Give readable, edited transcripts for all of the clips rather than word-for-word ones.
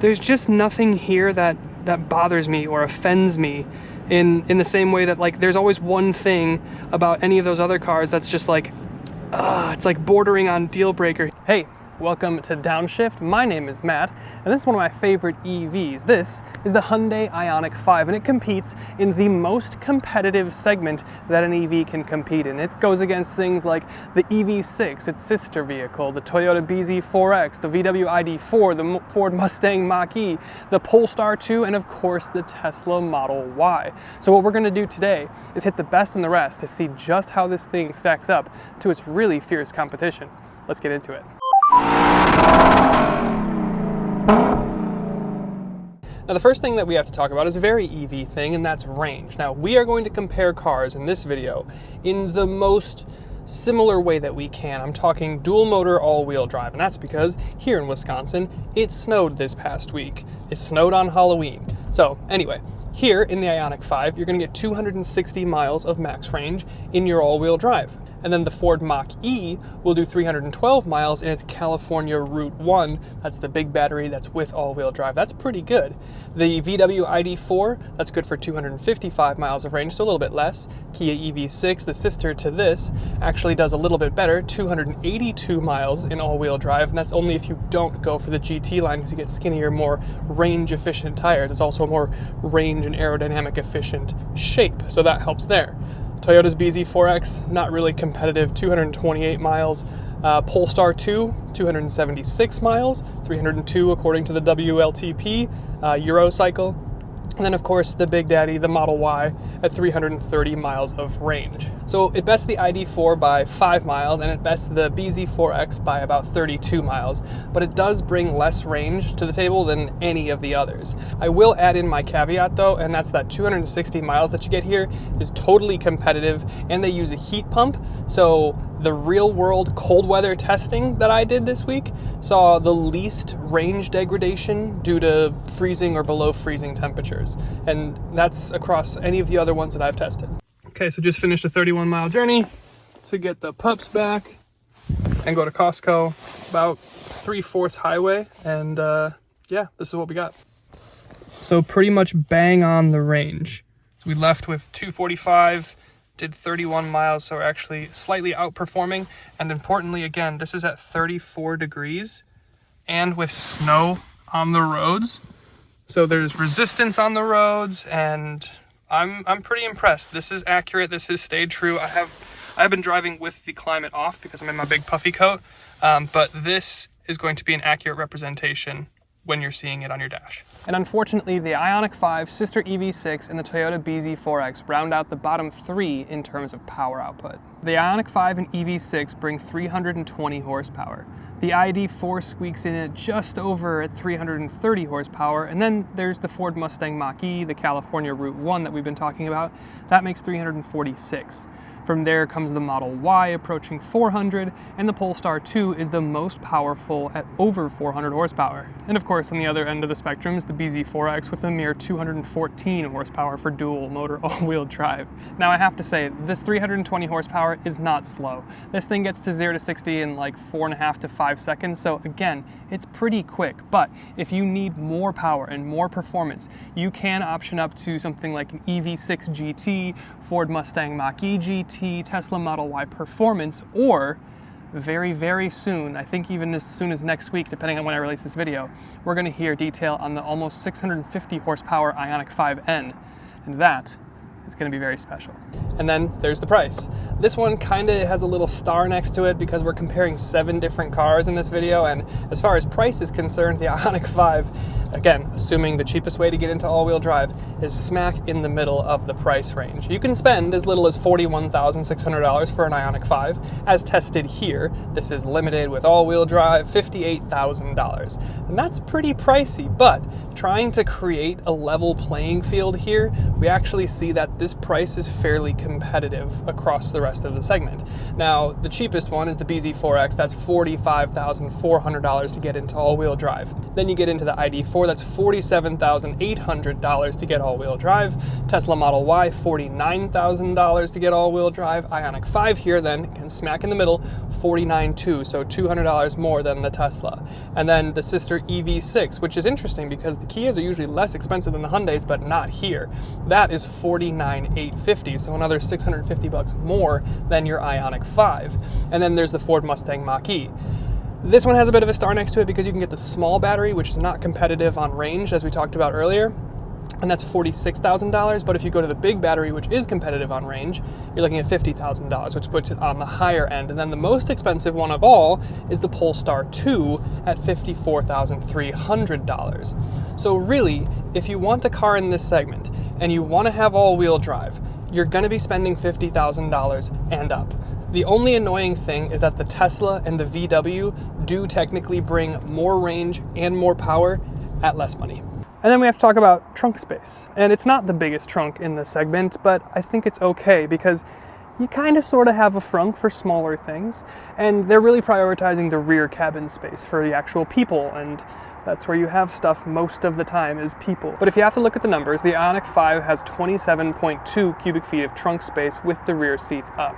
there's just nothing here that bothers me or offends me in the same way that, like, there's always one thing about any of those other cars that's just like, it's like bordering on deal breaker. Hey, welcome to Downshift. My name is Matt, and this is one of my favorite EVs. This is the Hyundai Ioniq 5, and it competes in the most competitive segment that an EV can compete in. It goes against things like the EV6, its sister vehicle, the Toyota BZ4X, the VW ID4, the Ford Mustang Mach-E, the Polestar 2, and of course the Tesla Model Y. So what we're going to do today is hit the best and the rest to see just how this thing stacks up to its really fierce competition. Let's get into it. Now, the first thing that we have to talk about is a very EV thing, and that's range. Now, we are going to compare cars in this video in the most similar way that we can. I'm talking dual motor all-wheel drive, and that's because here in Wisconsin, it snowed this past week. It snowed on Halloween. So anyway, here in the Ioniq 5, you're going to get 260 miles of max range in your all-wheel drive. And then the Ford Mach-E will do 312 miles in its California Route 1. That's the big battery that's with all-wheel drive. That's pretty good. The VW ID4, that's good for 255 miles of range, so a little bit less. Kia EV6, the sister to this, actually does a little bit better, 282 miles in all-wheel drive, and that's only if you don't go for the GT line because you get skinnier, more range-efficient tires. It's also a more range and aerodynamic efficient shape, so that helps there. Toyota's BZ4X, not really competitive, 228 miles. Polestar 2, 276 miles, 302 according to the WLTP Euro cycle. And then, of course, the Big Daddy, the Model Y, at 330 miles of range. So it bests the ID4 by 5 miles, and it bests the BZ4X by about 32 miles, but it does bring less range to the table than any of the others. I will add in my caveat, though, and that's that 260 miles that you get here is totally competitive, and they use a heat pump, so the real-world cold weather testing that I did this week saw the least range degradation due to freezing or below freezing temperatures. And that's across any of the other ones that I've tested. Okay, so just finished a 31-mile journey to get the pups back and go to Costco, about 3/4 highway. And yeah, this is what we got. So pretty much bang on the range. So we left with 245, did 31 miles, so we're actually slightly outperforming. And importantly, again, this is at 34 degrees and with snow on the roads. So there's resistance on the roads, and I'm pretty impressed. This is accurate. This has stayed true. I've been driving with the climate off because I'm in my big puffy coat, but this is going to be an accurate representation when you're seeing it on your dash. And unfortunately, the Ioniq 5, sister EV6, and the Toyota BZ4X round out the bottom three in terms of power output. The Ioniq 5 and EV6 bring 320 horsepower. The ID4 squeaks in at just over at 330 horsepower, and then there's the Ford Mustang Mach-E, the California Route 1 that we've been talking about. That makes 346. From there comes the Model Y approaching 400, and the Polestar 2 is the most powerful at over 400 horsepower. And of course, on the other end of the spectrum is the BZ4X with a mere 214 horsepower for dual motor all-wheel drive. Now I have to say, this 320 horsepower is not slow. This thing gets to 0 to 60 in like 4.5 to 5 seconds, so again, it's pretty quick. But if you need more power and more performance, you can option up to something like an EV6 GT, Ford Mustang Mach-E GT, Tesla Model Y Performance, or very, very soon, I think even as soon as next week, depending on when I release this video, we're going to hear detail on the almost 650 horsepower Ioniq 5N, and that is going to be very special. And then there's the price. This one kind of has a little star next to it because we're comparing 7 different cars in this video, and as far as price is concerned, the Ioniq 5, again, assuming the cheapest way to get into all-wheel drive, is smack in the middle of the price range. You can spend as little as $41,600 for an Ioniq 5, as tested here. This is limited with all-wheel drive, $58,000. And that's pretty pricey, but trying to create a level playing field here, we actually see that this price is fairly competitive across the rest of the segment. Now, the cheapest one is the BZ4X. That's $45,400 to get into all-wheel drive. Then you get into the ID4 4, that's $47,800 to get all-wheel drive. Tesla Model Y, $49,000 to get all-wheel drive. Ioniq 5 here then, again, smack in the middle, $49,200, so $200 more than the Tesla. And then the sister EV6, which is interesting because the Kias are usually less expensive than the Hyundais, but not here. That is $49,850, so another $650 more than your Ioniq 5. And then there's the Ford Mustang Mach-E. This one has a bit of a star next to it because you can get the small battery, which is not competitive on range, as we talked about earlier, and that's $46,000. But if you go to the big battery, which is competitive on range, you're looking at $50,000, which puts it on the higher end. And then the most expensive one of all is the Polestar 2 at $54,300. So really, if you want a car in this segment and you want to have all-wheel drive, you're going to be spending $50,000 and up. The only annoying thing is that the Tesla and the VW do technically bring more range and more power at less money. And then we have to talk about trunk space. And it's not the biggest trunk in the segment, but I think it's okay because you kind of sort of have a frunk for smaller things, and they're really prioritizing the rear cabin space for the actual people, and that's where you have stuff most of the time is people. But if you have to look at the numbers, the Ioniq 5 has 27.2 cubic feet of trunk space with the rear seats up.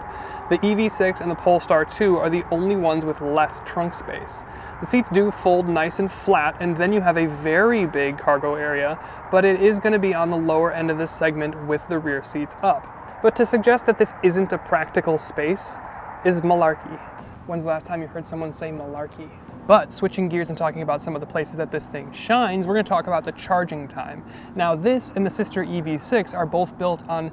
The EV6 and the Polestar 2 are the only ones with less trunk space. The seats do fold nice and flat, and then you have a very big cargo area, but it is going to be on the lower end of this segment with the rear seats up. But to suggest that this isn't a practical space is malarkey. When's the last time you heard someone say malarkey? But switching gears and talking about some of the places that this thing shines, we're going to talk about the charging time. Now this and the sister EV6 are both built on,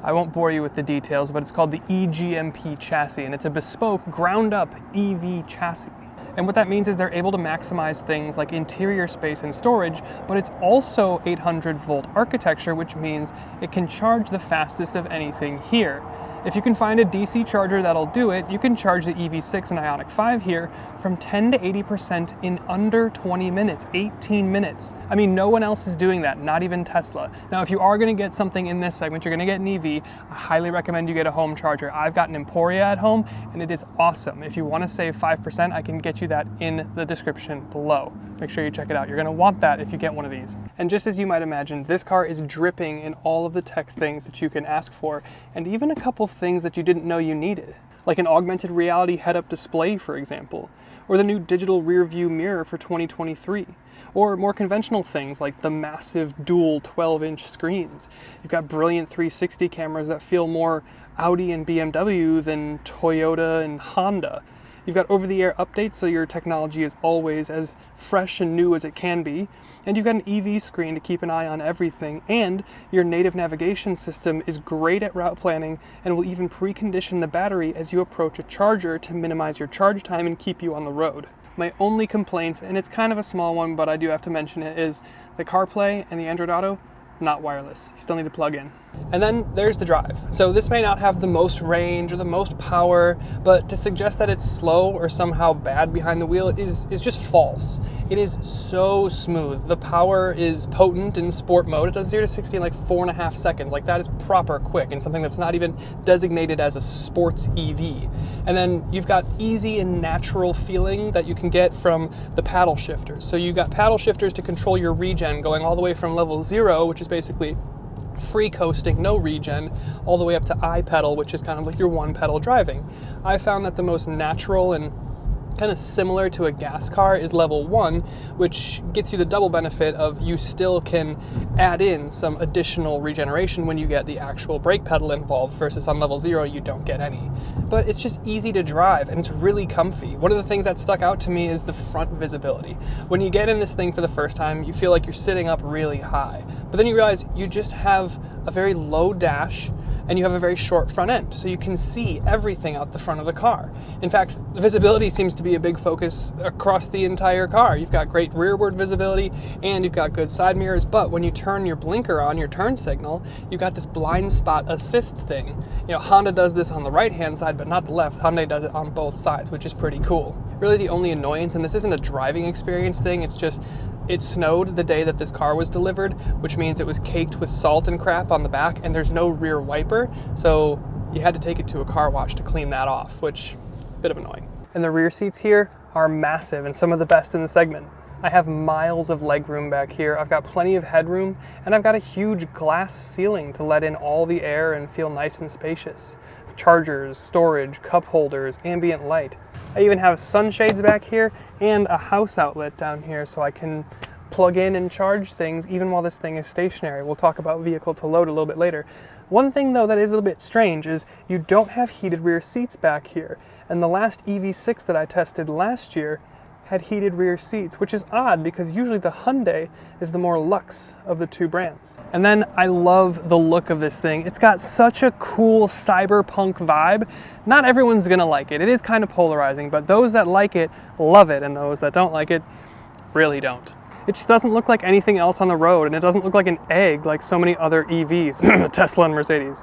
I won't bore you with the details, but it's called the eGMP chassis, and it's a bespoke, ground-up EV chassis. And what that means is they're able to maximize things like interior space and storage, but it's also 800-volt architecture, which means it can charge the fastest of anything here. If you can find a DC charger that'll do it, you can charge the EV6 and Ioniq 5 here from 10 to 80% in under 20 minutes, 18 minutes. I mean, no one else is doing that, not even Tesla. Now, if you are gonna get something in this segment, you're gonna get an EV, I highly recommend you get a home charger. I've got an Emporia at home, and it is awesome. If you wanna save 5%, I can get you that in the description below. Make sure you check it out. You're gonna want that if you get one of these. And just as you might imagine, this car is dripping in all of the tech things that you can ask for, and even a couple things that you didn't know you needed, like an augmented reality head-up display, for example, or the new digital rear view mirror for 2023, or more conventional things like the massive dual 12-inch screens. You've got brilliant 360 cameras that feel more Audi and BMW than Toyota and Honda. You've got over-the-air updates, so your technology is always as fresh and new as it can be. And you've got an EV screen to keep an eye on everything. And your native navigation system is great at route planning and will even precondition the battery as you approach a charger to minimize your charge time and keep you on the road. My only complaint, and it's kind of a small one, but I do have to mention it, is the CarPlay and the Android Auto, not wireless. You still need to plug in. And then there's the drive. So this may not have the most range or the most power, but to suggest that it's slow or somehow bad behind the wheel is just false. It is so smooth. The power is potent in sport mode. It does 0 to 60 in like 4.5 seconds. Like, that is proper quick and something that's not even designated as a sports EV. And then you've got easy and natural feeling that you can get from the paddle shifters. So you've got paddle shifters to control your regen going all the way from level 0, which is basically free coasting, no regen, all the way up to I-pedal, which is kind of like your one-pedal driving. I found that the most natural and kind of similar to a gas car is level 1, which gets you the double benefit of you still can add in some additional regeneration when you get the actual brake pedal involved, versus on level 0 you don't get any. But it's just easy to drive and it's really comfy. One of the things that stuck out to me is the front visibility. When you get in this thing for the first time, you feel like you're sitting up really high, but then you realize you just have a very low dash and you have a very short front end, so you can see everything out the front of the car. In fact, the visibility seems to be a big focus across the entire car. You've got great rearward visibility and you've got good side mirrors, but when you turn your blinker on, your turn signal, you've got this blind spot assist thing. You know, Honda does this on the right-hand side, but not the left. Hyundai does it on both sides, which is pretty cool. Really the only annoyance, and this isn't a driving experience thing, it's just it snowed the day that this car was delivered, which means it was caked with salt and crap on the back, and there's no rear wiper, so you had to take it to a car wash to clean that off, which is a bit of annoying. And the rear seats here are massive and some of the best in the segment. I have miles of legroom back here. I've got plenty of headroom, and I've got a huge glass ceiling to let in all the air and feel nice and spacious. Chargers, storage, cup holders, ambient light. I even have sunshades back here and a house outlet down here so I can plug in and charge things even while this thing is stationary. We'll talk about vehicle to load a little bit later. One thing though that is a little bit strange is you don't have heated rear seats back here. And the last EV6 that I tested last year had heated rear seats, which is odd because usually the Hyundai is the more luxe of the two brands. And then I love the look of this thing. It's got such a cool cyberpunk vibe. Not everyone's gonna like it. It is kind of polarizing, but those that like it love it, and those that don't like it really don't. It just doesn't look like anything else on the road, and it doesn't look like an egg like so many other EVs, Tesla and Mercedes.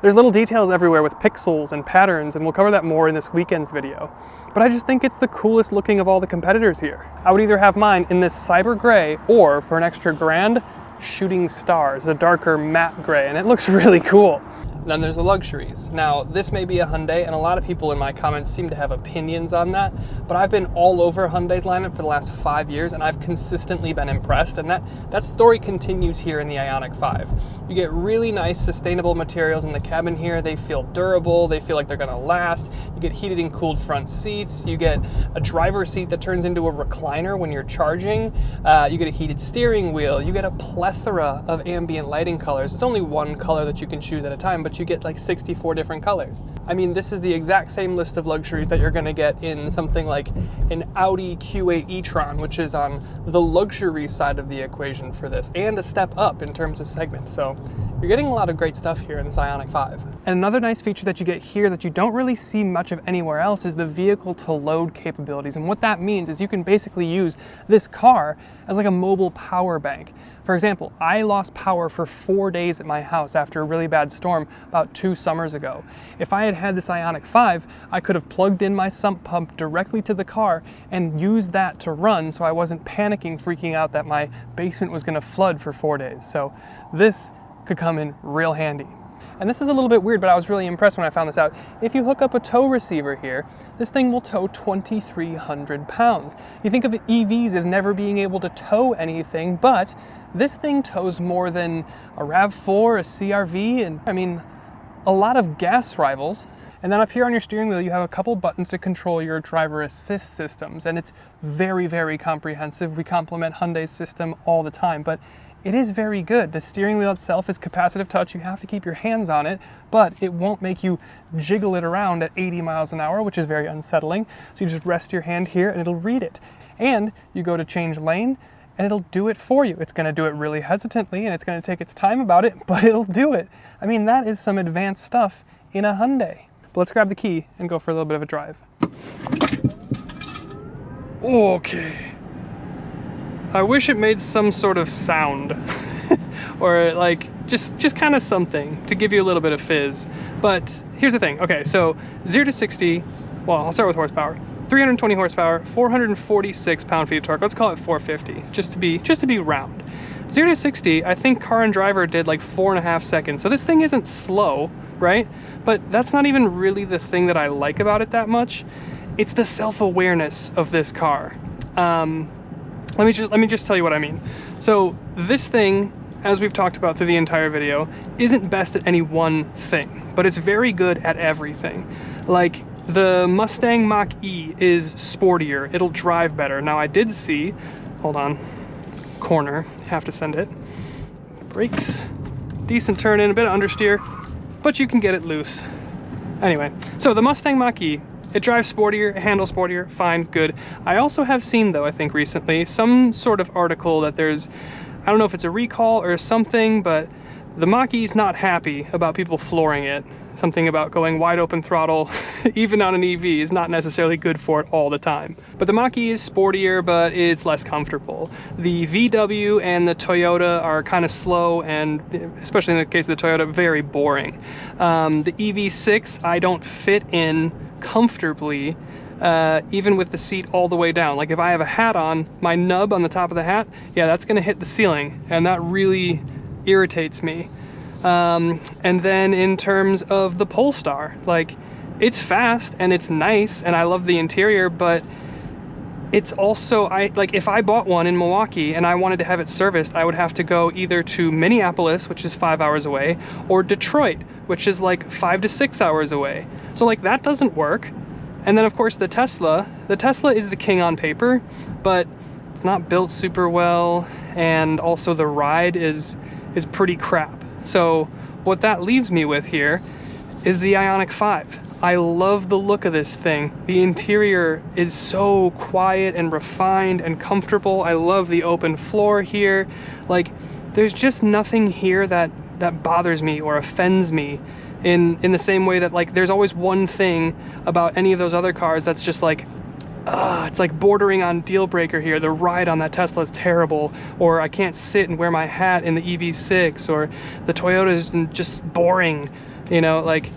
There's little details everywhere with pixels and patterns, and we'll cover that more in this weekend's video. But I just think it's the coolest looking of all the competitors here. I would either have mine in this cyber gray, or for an extra grand, shooting stars, a darker matte gray, and it looks really cool. Then there's the Luxuries. Now, this may be a Hyundai, and a lot of people in my comments seem to have opinions on that, but I've been all over Hyundai's lineup for the last 5 years, and I've consistently been impressed, and that story continues here in the Ioniq 5. You get really nice, sustainable materials in the cabin here. They feel durable, they feel like they're gonna last. You get heated and cooled front seats, you get a driver's seat that turns into a recliner when you're charging, you get a heated steering wheel, you get a plethora of ambient lighting colors. It's only one color that you can choose at a time, but you get like 64 different colors. I mean, this is the exact same list of luxuries that you're gonna get in something like an Audi Q8 e-tron, which is on the luxury side of the equation for this, and a step up in terms of segments. So you're getting a lot of great stuff here in this Ioniq 5. And another nice feature that you get here that you don't really see much of anywhere else is the vehicle to load capabilities. And what that means is you can basically use this car as like a mobile power bank. For example, I lost power for 4 days at my house after a really bad storm about 2 summers ago. If I had had this Ioniq 5, I could have plugged in my sump pump directly to the car and used that to run so I wasn't panicking, freaking out that my basement was gonna flood for 4 days. So this could come in real handy. And this is a little bit weird, but I was really impressed when I found this out. If you hook up a tow receiver here, this thing will tow 2,300 pounds. You think of EVs as never being able to tow anything, but this thing tows more than a RAV4, a CR-V, and I mean, a lot of gas rivals. And then up here on your steering wheel, you have a couple buttons to control your driver assist systems, and it's very, very comprehensive. We compliment Hyundai's system all the time, but it is very good. The steering wheel itself is capacitive touch. You have to keep your hands on it, but it won't make you jiggle it around at 80 miles an hour, which is very unsettling. So you just rest your hand here and it'll read it. And you go to change lane and it'll do it for you. It's gonna do it really hesitantly and it's gonna take its time about it, but it'll do it. I mean, that is some advanced stuff in a Hyundai. But let's grab the key and go for a little bit of a drive. Okay. I wish it made some sort of sound or like just kind of something to give you a little bit of fizz. But here's the thing. Okay, so 0 to 60, well, I'll start with horsepower. 320 horsepower, 446 pound-feet of torque. Let's call it 450, just to be round. 0 to 60, I think Car and Driver did like 4.5 seconds. So this thing isn't slow, right? But that's not even really the thing that I like about it that much. It's the self-awareness of this car. Let me just tell you what I mean. So this thing, as we've talked about through the entire video, isn't best at any one thing, but it's very good at everything. Like the Mustang Mach-E is sportier, it'll drive better. Now I did see, hold on, corner, have to send it. Brakes, decent turn in, a bit of understeer, but you can get it loose. Anyway, so the Mustang Mach-E, it drives sportier, it handles sportier, fine, good. I also have seen, though, I think recently, some sort of article that there's, I don't know if it's a recall or something, but the Mach-E's not happy about people flooring it. Something about going wide open throttle, even on an EV, is not necessarily good for it all the time. But the Mach-E is sportier, but it's less comfortable. The VW and the Toyota are kind of slow and, especially in the case of the Toyota, very boring. The EV6, I don't fit in comfortably, even with the seat all the way down. Like if I have a hat on, my nub on the top of the hat, yeah, that's gonna hit the ceiling, and that really irritates me. And then in terms of the Polestar, like it's fast and it's nice and I love the interior, but it's also, like if I bought one in Milwaukee and I wanted to have it serviced, I would have to go either to Minneapolis, which is 5 hours away, or Detroit, which is like 5 to 6 hours away. So like that doesn't work. And then of course the Tesla is the king on paper, but it's not built super well, and also the ride is pretty crap. So what that leaves me with here is the Ioniq 5. I love the look of this thing. The interior is so quiet and refined and comfortable. I love the open floor here. Like, there's just nothing here that bothers me or offends me in the same way that, like, there's always one thing about any of those other cars that's just like, it's like bordering on deal breaker here. The ride on that Tesla is terrible, or I can't sit and wear my hat in the EV6, or the Toyota is just boring, you know, like.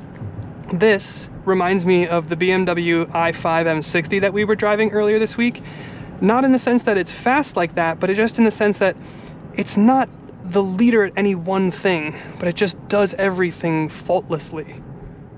This reminds me of the BMW i5 M60 that we were driving earlier this week. Not in the sense that it's fast like that, but just in the sense that it's not the leader at any one thing, but it just does everything faultlessly.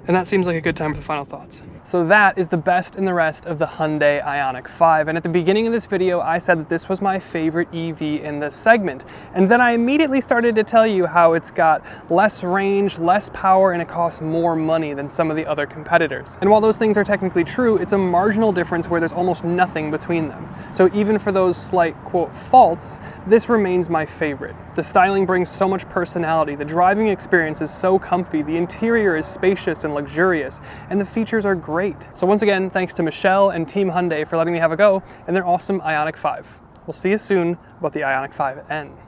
And that seems like a good time for the final thoughts. So that is the best and the rest of the Hyundai Ioniq 5. And at the beginning of this video, I said that this was my favorite EV in this segment. And then I immediately started to tell you how it's got less range, less power, and it costs more money than some of the other competitors. And while those things are technically true, it's a marginal difference where there's almost nothing between them. So even for those slight, quote, faults, this remains my favorite. The styling brings so much personality, the driving experience is so comfy, the interior is spacious and luxurious, and the features are great. So once again, thanks to Michelle and Team Hyundai for letting me have a go, and their awesome Ioniq 5. We'll see you soon about the Ioniq 5N.